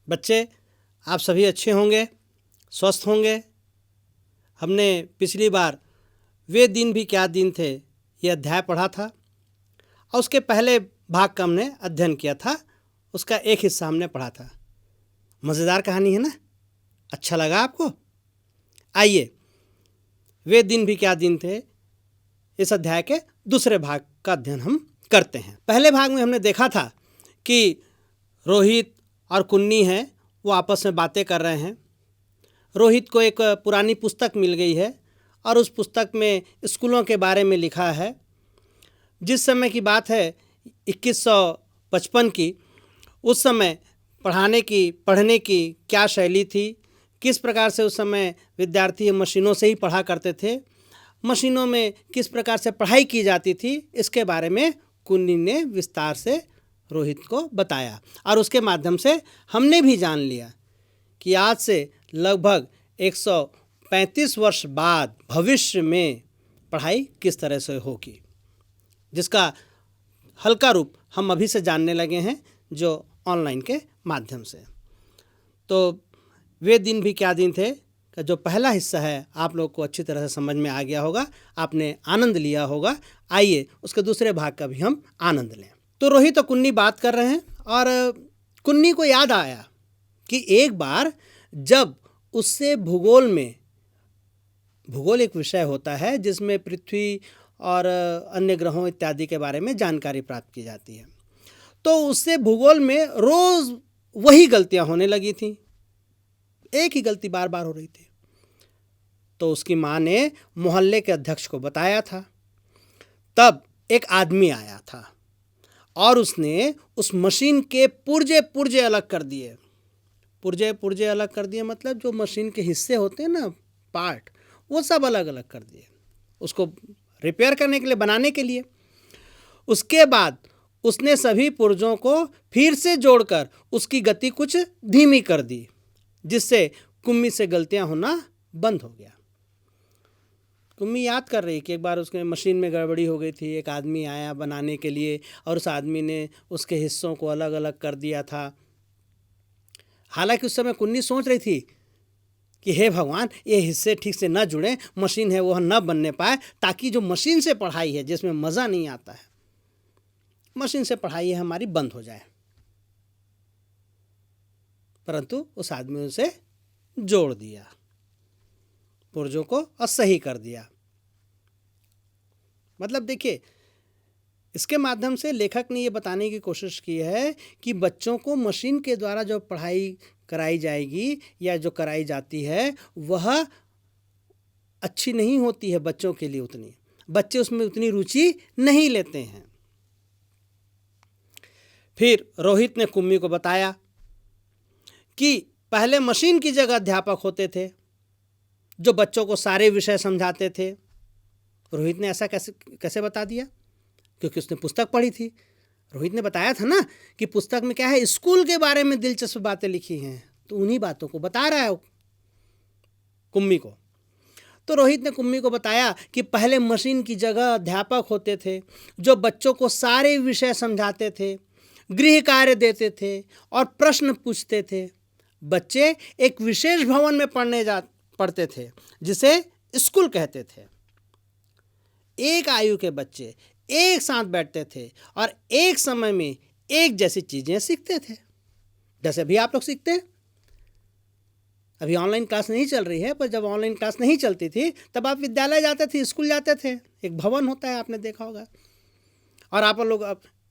बच्चे, आप सभी अच्छे होंगे, स्वस्थ होंगे। हमने पिछली बार वे दिन भी क्या दिन थे ये अध्याय पढ़ा था और उसके पहले भाग का हमने अध्ययन किया था। उसका एक हिस्सा हमने पढ़ा था। मज़ेदार कहानी है ना? अच्छा लगा आपको? आइए, वे दिन भी क्या दिन थे इस अध्याय के दूसरे भाग का अध्ययन हम करते हैं। पहले भाग में हमने देखा था कि रोहित और कुन्नी हैं, वो आपस में बातें कर रहे हैं। रोहित को एक पुरानी पुस्तक मिल गई है और उस पुस्तक में स्कूलों के बारे में लिखा है। जिस समय की बात है 2155 की, उस समय पढ़ने की क्या शैली थी, किस प्रकार से उस समय विद्यार्थी मशीनों से ही पढ़ा करते थे, मशीनों में किस प्रकार से पढ़ाई की जाती थी, इसके बारे में कुन्नी ने विस्तार से रोहित को बताया और उसके माध्यम से हमने भी जान लिया कि आज से लगभग 135 वर्ष बाद भविष्य में पढ़ाई किस तरह से होगी, जिसका हल्का रूप हम अभी से जानने लगे हैं जो ऑनलाइन के माध्यम से। तो वे दिन भी क्या दिन थे का जो पहला हिस्सा है आप लोग को अच्छी तरह से समझ में आ गया होगा, आपने आनंद लिया होगा। आइए उसके दूसरे भाग का भी हम आनंद लें। तो रोहित और कुन्नी बात कर रहे हैं और कुन्नी को याद आया कि एक बार जब उससे भूगोल एक विषय होता है जिसमें पृथ्वी और अन्य ग्रहों इत्यादि के बारे में जानकारी प्राप्त की जाती है, तो उससे भूगोल में रोज़ वही गलतियां होने लगी थी, एक ही गलती बार बार हो रही थी। तो उसकी माँ ने मोहल्ले के अध्यक्ष को बताया था। तब एक आदमी आया था और उसने उस मशीन के पुर्जे अलग कर दिए। पुर्जे अलग कर दिए मतलब जो मशीन के हिस्से होते हैं ना, पार्ट, वो सब अलग अलग कर दिए उसको रिपेयर करने के लिए, बनाने के लिए। उसके बाद उसने सभी पुर्जों को फिर से जोड़कर उसकी गति कुछ धीमी कर दी, जिससे कुम्मी से गलतियां होना बंद हो गया। कुम्मी याद कर रही कि एक बार उसके मशीन में गड़बड़ी हो गई थी, एक आदमी आया बनाने के लिए और उस आदमी ने उसके हिस्सों को अलग अलग कर दिया था। हालांकि उस समय कुन्नी सोच रही थी कि हे भगवान, ये हिस्से ठीक से न जुड़े, मशीन है वो न बनने पाए, ताकि जो मशीन से पढ़ाई है जिसमें मज़ा नहीं आता है, मशीन से पढ़ाई है हमारी बंद हो जाए। परंतु उस आदमी ने उसे जोड़ दिया, पुर्जों को और सही कर दिया। मतलब देखिए, इसके माध्यम से लेखक ने ये बताने की कोशिश की है कि बच्चों को मशीन के द्वारा जो पढ़ाई कराई जाएगी या जो कराई जाती है वह अच्छी नहीं होती है बच्चों के लिए, उतनी बच्चे उसमें उतनी रुचि नहीं लेते हैं। फिर रोहित ने कुम्मी को बताया कि पहले मशीन की जगह अध्यापक होते थे जो बच्चों को सारे विषय समझाते थे। रोहित ने ऐसा कैसे बता दिया? क्योंकि उसने पुस्तक पढ़ी थी। रोहित ने बताया था ना कि पुस्तक में क्या है, स्कूल के बारे में दिलचस्प बातें लिखी हैं, तो उन्हीं बातों को बता रहा है कुम्मी को। तो रोहित ने कुम्मी को बताया कि पहले मशीन की जगह अध्यापक होते थे जो बच्चों को सारे विषय समझाते थे, गृह कार्य देते थे और प्रश्न पूछते थे। बच्चे एक विशेष भवन में पढ़ते थे जिसे स्कूल कहते थे। एक आयु के बच्चे एक साथ बैठते थे और एक समय में एक जैसी चीज़ें सीखते थे, जैसे अभी आप लोग सीखते हैं। अभी ऑनलाइन क्लास नहीं चल रही है, पर जब ऑनलाइन क्लास नहीं चलती थी तब आप विद्यालय जाते थे, स्कूल जाते थे, एक भवन होता है, आपने देखा होगा। और आप लोग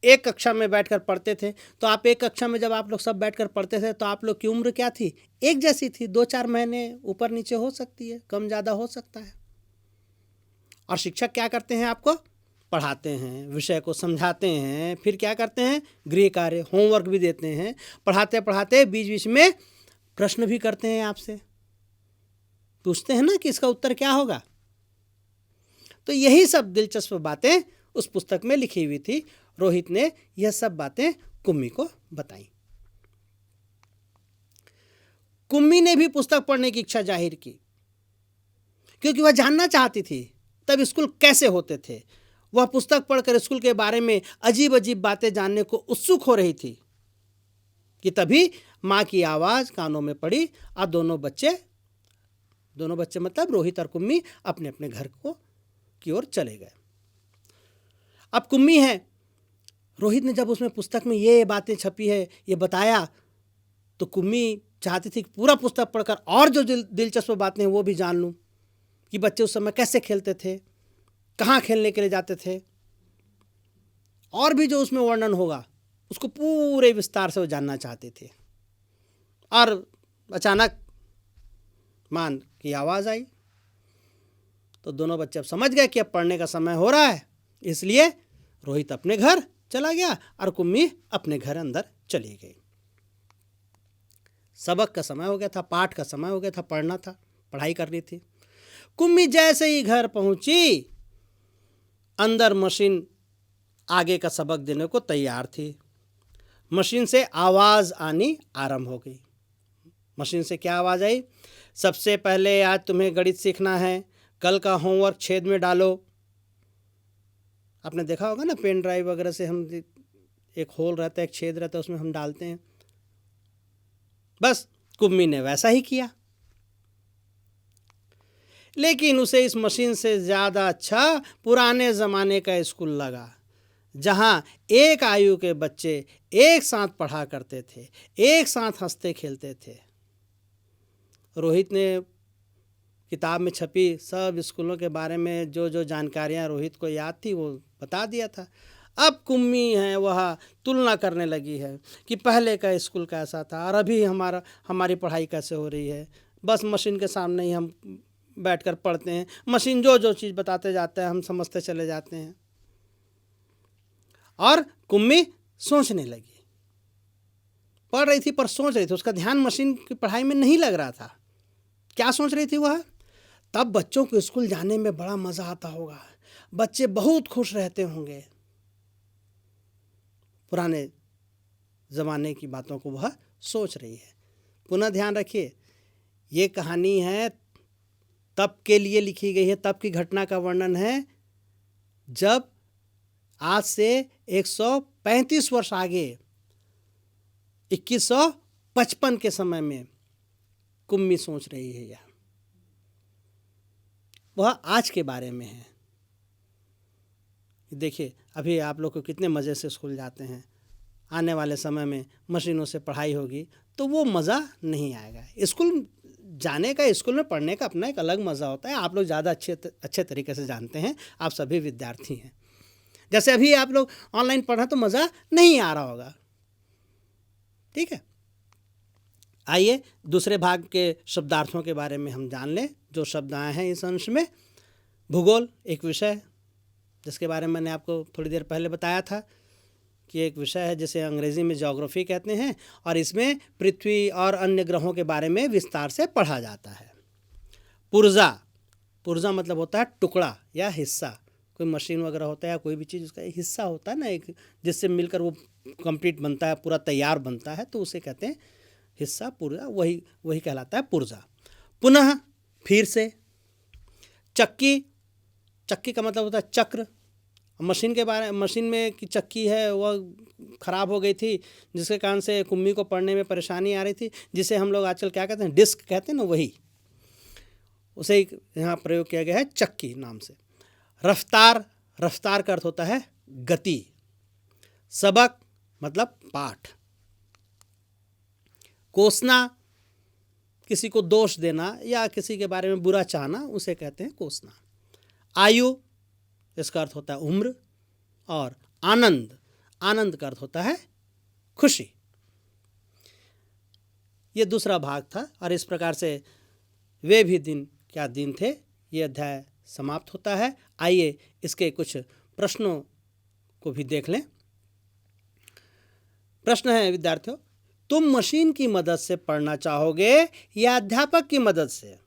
एक कक्षा में बैठकर पढ़ते थे। तो आप एक कक्षा में जब आप लोग सब बैठकर पढ़ते थे तो आप लोग की उम्र क्या थी? एक जैसी थी। 2-4 महीने ऊपर नीचे हो सकती है, कम ज़्यादा हो सकता है। और शिक्षक क्या करते हैं? आपको पढ़ाते हैं, विषय को समझाते हैं, फिर क्या करते हैं? गृह कार्य, होमवर्क भी देते हैं। पढ़ाते पढ़ाते बीच बीच में प्रश्न भी करते हैं, आपसे पूछते हैं ना कि इसका उत्तर क्या होगा। तो यही सब दिलचस्प बातें उस पुस्तक में लिखी हुई थी। रोहित ने यह सब बातें कुम्मी को बताई। कुम्मी ने भी पुस्तक पढ़ने की इच्छा जाहिर की, क्योंकि वह जानना चाहती थी तब स्कूल कैसे होते थे। वह पुस्तक पढ़कर स्कूल के बारे में अजीब अजीब बातें जानने को उत्सुक हो रही थी कि तभी माँ की आवाज़ कानों में पड़ी और दोनों बच्चे मतलब रोहित और कुम्मी अपने अपने घर की ओर चले गए। अब कुम्मी है, रोहित ने जब उसमें पुस्तक में ये बातें छपी है ये बताया, तो कुम्मी चाहती थी कि पूरा पुस्तक पढ़कर और जो दिलचस्प बातें हैं वो भी जान लूँ, कि बच्चे उस समय कैसे खेलते थे, कहाँ खेलने के लिए जाते थे, और भी जो उसमें वर्णन होगा उसको पूरे विस्तार से वो जानना चाहते थे। और अचानक माँ की आवाज़ आई, तो दोनों बच्चे अब समझ गए कि अब पढ़ने का समय हो रहा है, इसलिए रोहित अपने घर चला गया और कुम्मी अपने घर अंदर चली गई। सबक का समय हो गया था, पाठ का समय हो गया था, पढ़ना था, पढ़ाई करनी थी। कुम्मी जैसे ही घर पहुंची, अंदर मशीन आगे का सबक देने को तैयार थी। मशीन से आवाज़ आनी आरंभ हो गई। मशीन से क्या आवाज़ आई? सबसे पहले आज तुम्हें गणित सीखना है, कल का होमवर्क छेद में डालो। आपने देखा होगा ना, पेन ड्राइव वगैरह से हम एक होल रहता है, एक छेद रहता है, उसमें हम डालते हैं। बस कुम्मी ने वैसा ही किया, लेकिन उसे इस मशीन से ज़्यादा अच्छा पुराने ज़माने का स्कूल लगा, जहाँ एक आयु के बच्चे एक साथ पढ़ा करते थे, एक साथ हंसते खेलते थे। रोहित ने किताब में छपी सब स्कूलों के बारे में जो जो जानकारियाँ रोहित को याद थी वो बता दिया था। अब कुम्मी है वह तुलना करने लगी है कि पहले का स्कूल कैसा था और अभी हमारी पढ़ाई कैसे हो रही है। बस मशीन के सामने ही हम बैठकर पढ़ते हैं, मशीन जो जो चीज़ बताते जाते हैं हम समझते चले जाते हैं। और कुम्मी सोचने लगी, पढ़ रही थी पर सोच रही थी, उसका ध्यान मशीन की पढ़ाई में नहीं लग रहा था। क्या सोच रही थी वह? तब बच्चों को स्कूल जाने में बड़ा मज़ा आता होगा, बच्चे बहुत खुश रहते होंगे। पुराने ज़माने की बातों को वह सोच रही है। पुनः ध्यान रखिए, ये कहानी है तब के लिए लिखी गई है, तब की घटना का वर्णन है जब आज से 135 वर्ष आगे 2155 के समय में कुम्मी सोच रही है। यह वह आज के बारे में है। देखिए अभी आप लोग को कितने मज़े से स्कूल जाते हैं, आने वाले समय में मशीनों से पढ़ाई होगी तो वो मज़ा नहीं आएगा। स्कूल जाने का, स्कूल में पढ़ने का अपना एक अलग मज़ा होता है। आप लोग ज़्यादा अच्छे तरीके से जानते हैं, आप सभी विद्यार्थी हैं। जैसे अभी आप लोग ऑनलाइन पढ़ा तो मज़ा नहीं आ रहा होगा, ठीक है। आइए दूसरे भाग के शब्दार्थों के बारे में हम जान लें। जो शब्द आए हैं इस अंश में, भूगोल एक विषय जिसके बारे में मैंने आपको थोड़ी देर पहले बताया था कि एक विषय है जिसे अंग्रेज़ी में ज्योग्राफी कहते हैं, और इसमें पृथ्वी और अन्य ग्रहों के बारे में विस्तार से पढ़ा जाता है। पुर्जा, पुर्जा मतलब होता है टुकड़ा या हिस्सा। कोई मशीन वगैरह होता है या कोई भी चीज़ उसका एक हिस्सा होता है ना, एक जिससे मिलकर वो कंप्लीट बनता है, पूरा तैयार बनता है, तो उसे कहते हैं हिस्सा, पुर्जा। वही कहलाता है पुर्जा। पुनः, फिर से। चक्की, चक्की का मतलब होता है चक्र। मशीन में की चक्की है वह ख़राब हो गई थी, जिसके कारण से कुम्मी को पढ़ने में परेशानी आ रही थी, जिसे हम लोग आजकल क्या कहते हैं, डिस्क कहते हैं ना, वही उसे यहाँ प्रयोग किया गया है चक्की नाम से। रफ्तार, रफ्तार का अर्थ होता है गति। सबक मतलब पाठ। कोसना, किसी को दोष देना या किसी के बारे में बुरा चाहना, उसे कहते हैं कोसना। आयु, इसका अर्थ होता है उम्र। और आनंद, आनंद का अर्थ होता है खुशी। ये दूसरा भाग था और इस प्रकार से वे भी दिन क्या दिन थे, ये अध्याय समाप्त होता है। आइए इसके कुछ प्रश्नों को भी देख लें। प्रश्न है विद्यार्थियों, तुम मशीन की मदद से पढ़ना चाहोगे या अध्यापक की मदद से?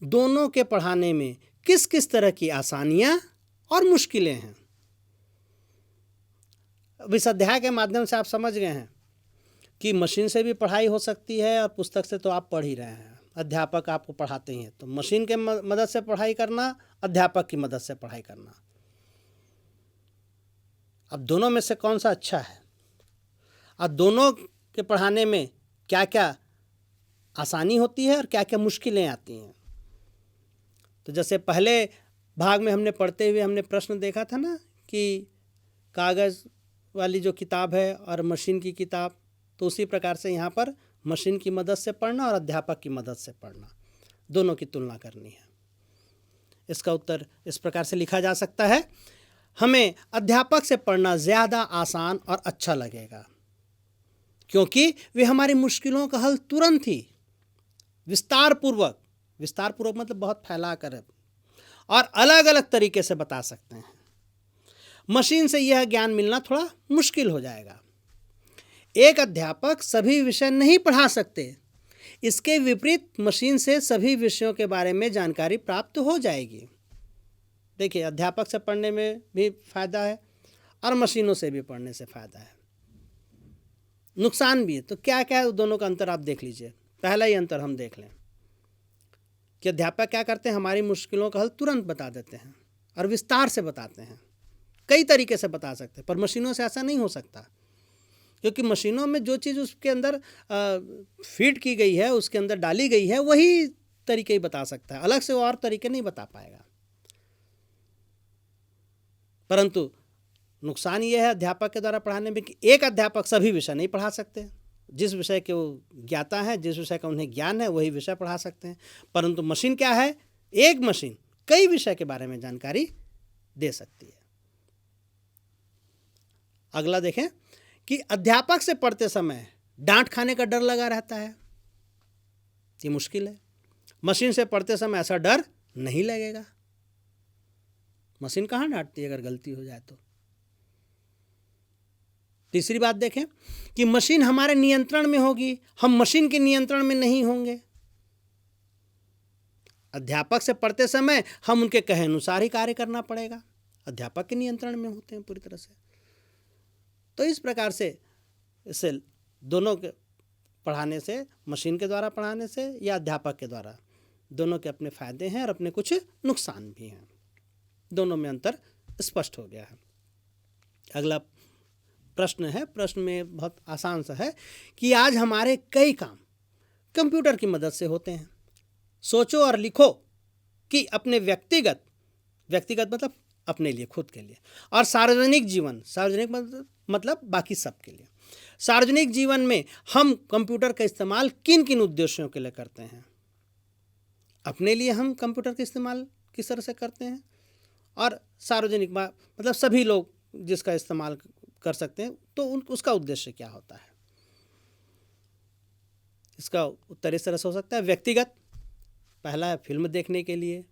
दोनों के पढ़ाने में किस किस तरह की आसानियां और मुश्किलें हैं? अब इस अध्याय के माध्यम से आप समझ गए हैं कि मशीन से भी पढ़ाई हो सकती है और पुस्तक से तो आप पढ़ ही रहे हैं। अध्यापक आपको पढ़ाते हैं, तो मशीन के मदद से पढ़ाई करना, अध्यापक की मदद से पढ़ाई करना। अब दोनों में से कौन सा अच्छा है? और दोनों के पढ़ाने में क्या क्या आसानी होती है और क्या क्या मुश्किलें आती हैं। तो जैसे पहले भाग में हमने पढ़ते हुए हमने प्रश्न देखा था ना कि कागज़ वाली जो किताब है और मशीन की किताब, तो उसी प्रकार से यहाँ पर मशीन की मदद से पढ़ना और अध्यापक की मदद से पढ़ना, दोनों की तुलना करनी है। इसका उत्तर इस प्रकार से लिखा जा सकता है, हमें अध्यापक से पढ़ना ज़्यादा आसान और अच्छा लगेगा क्योंकि वे हमारी मुश्किलों का हल तुरंत ही विस्तार पूर्वक मतलब बहुत फैला कर और अलग अलग तरीके से बता सकते हैं। मशीन से यह ज्ञान मिलना थोड़ा मुश्किल हो जाएगा। एक अध्यापक सभी विषय नहीं पढ़ा सकते, इसके विपरीत मशीन से सभी विषयों के बारे में जानकारी प्राप्त हो जाएगी। देखिए, अध्यापक से पढ़ने में भी फ़ायदा है और मशीनों से भी पढ़ने से फ़ायदा है, नुकसान भी है। तो क्या क्या है दोनों का अंतर आप देख लीजिए। पहला ही अंतर हम देख लें कि अध्यापक क्या करते हैं, हमारी मुश्किलों का हल तुरंत बता देते हैं और विस्तार से बताते हैं, कई तरीके से बता सकते हैं। पर मशीनों से ऐसा नहीं हो सकता क्योंकि मशीनों में जो चीज़ उसके अंदर फीड की गई है, उसके अंदर डाली गई है, वही तरीके ही बता सकता है, अलग से और तरीके नहीं बता पाएगा। परंतु नुकसान ये है अध्यापक के द्वारा पढ़ाने में कि एक अध्यापक सभी विषय नहीं पढ़ा सकते। जिस विषय के वो ज्ञाता है, जिस विषय का उन्हें ज्ञान है, वही विषय पढ़ा सकते हैं। परंतु मशीन क्या है, एक मशीन कई विषय के बारे में जानकारी दे सकती है। अगला देखें कि अध्यापक से पढ़ते समय डांट खाने का डर लगा रहता है, ये मुश्किल है। मशीन से पढ़ते समय ऐसा डर नहीं लगेगा। मशीन कहाँ डांटती है अगर गलती हो जाए तो। तीसरी बात देखें कि मशीन हमारे नियंत्रण में होगी, हम मशीन के नियंत्रण में नहीं होंगे। अध्यापक से पढ़ते समय हम उनके कहे अनुसार ही कार्य करना पड़ेगा, अध्यापक के नियंत्रण में होते हैं पूरी तरह से। तो इस प्रकार से इससे दोनों के पढ़ाने से, मशीन के द्वारा पढ़ाने से या अध्यापक के द्वारा, दोनों के अपने फ़ायदे हैं और अपने कुछ नुकसान भी हैं। दोनों में अंतर स्पष्ट हो गया है। अगला प्रश्न है, प्रश्न में बहुत आसान सा है कि आज हमारे कई काम कंप्यूटर की मदद से होते हैं। सोचो और लिखो कि अपने व्यक्तिगत मतलब अपने लिए, खुद के लिए, और सार्वजनिक जीवन, सार्वजनिक मतलब बाकी सब के लिए, सार्वजनिक जीवन में हम कंप्यूटर का इस्तेमाल किन किन उद्देश्यों के लिए करते हैं। अपने लिए हम कंप्यूटर का इस्तेमाल किस तरह से करते हैं और सार्वजनिक मतलब सभी लोग जिसका इस्तेमाल कर सकते हैं, तो उसका उद्देश्य क्या होता है। इसका उत्तर इस तरह से हो सकता है। व्यक्तिगत, पहला है फिल्म देखने के लिए,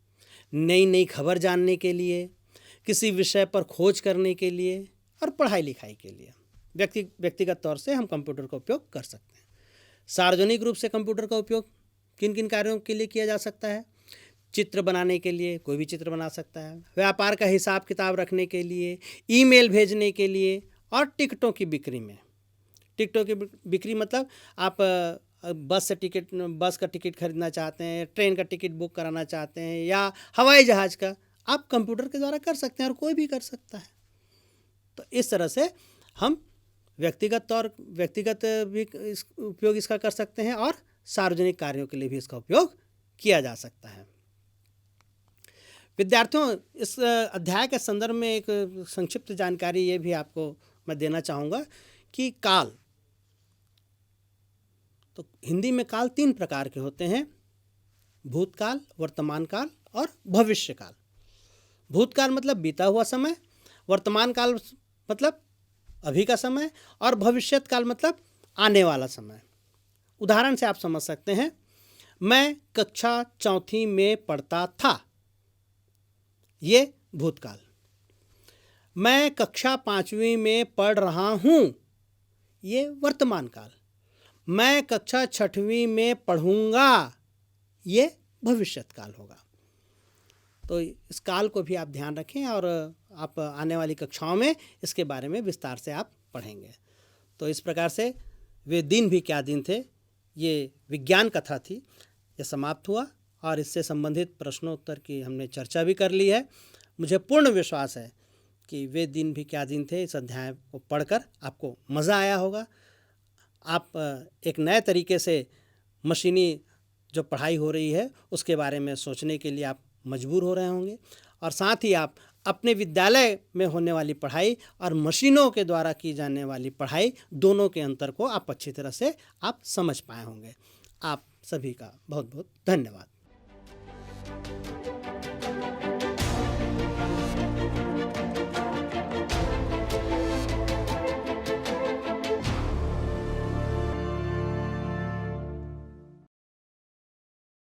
नई नई खबर जानने के लिए, किसी विषय पर खोज करने के लिए और पढ़ाई लिखाई के लिए व्यक्तिगत तौर से हम कंप्यूटर का उपयोग कर सकते हैं। सार्वजनिक रूप से कंप्यूटर का उपयोग किन किन कार्यों के लिए किया जा सकता है। चित्र बनाने के लिए, कोई भी चित्र बना सकता है, व्यापार का हिसाब किताब रखने के लिए, ईमेल भेजने के लिए, और टिकटों की बिक्री में। टिकटों की बिक्री मतलब आप बस का टिकट खरीदना चाहते हैं, ट्रेन का टिकट बुक कराना चाहते हैं या हवाई जहाज़ का, आप कंप्यूटर के द्वारा कर सकते हैं और कोई भी कर सकता है। तो इस तरह से हम व्यक्तिगत भी उपयोग इसका कर सकते हैं और सार्वजनिक कार्यों के लिए भी इसका उपयोग किया जा सकता है। विद्यार्थियों, इस अध्याय के संदर्भ में एक संक्षिप्त जानकारी ये भी आपको मैं देना चाहूँगा कि काल, तो हिंदी में काल 3 प्रकार के होते हैं: भूतकाल, वर्तमान काल और भविष्य काल। भूतकाल मतलब बीता हुआ समय, वर्तमान काल मतलब अभी का समय, और भविष्यत काल मतलब आने वाला समय। उदाहरण से आप समझ सकते हैं, मैं कक्षा 4वीं में पढ़ता था, ये भूतकाल। मैं कक्षा 5वीं में पढ़ रहा हूँ, ये वर्तमान काल। मैं कक्षा 6वीं में पढ़ूँगा, ये भविष्यत काल होगा। तो इस काल को भी आप ध्यान रखें और आप आने वाली कक्षाओं में इसके बारे में विस्तार से आप पढ़ेंगे। तो इस प्रकार से वे दिन भी क्या दिन थे, ये विज्ञान कथा थी, ये समाप्त हुआ और इससे संबंधित प्रश्नोत्तर की हमने चर्चा भी कर ली है। मुझे पूर्ण विश्वास है कि वे दिन भी क्या दिन थे इस अध्याय को पढ़कर आपको मज़ा आया होगा। आप एक नए तरीके से मशीनी जो पढ़ाई हो रही है उसके बारे में सोचने के लिए आप मजबूर हो रहे होंगे, और साथ ही आप अपने विद्यालय में होने वाली पढ़ाई और मशीनों के द्वारा की जाने वाली पढ़ाई, दोनों के अंतर को आप अच्छी तरह से आप समझ पाए होंगे। आप सभी का बहुत बहुत धन्यवाद।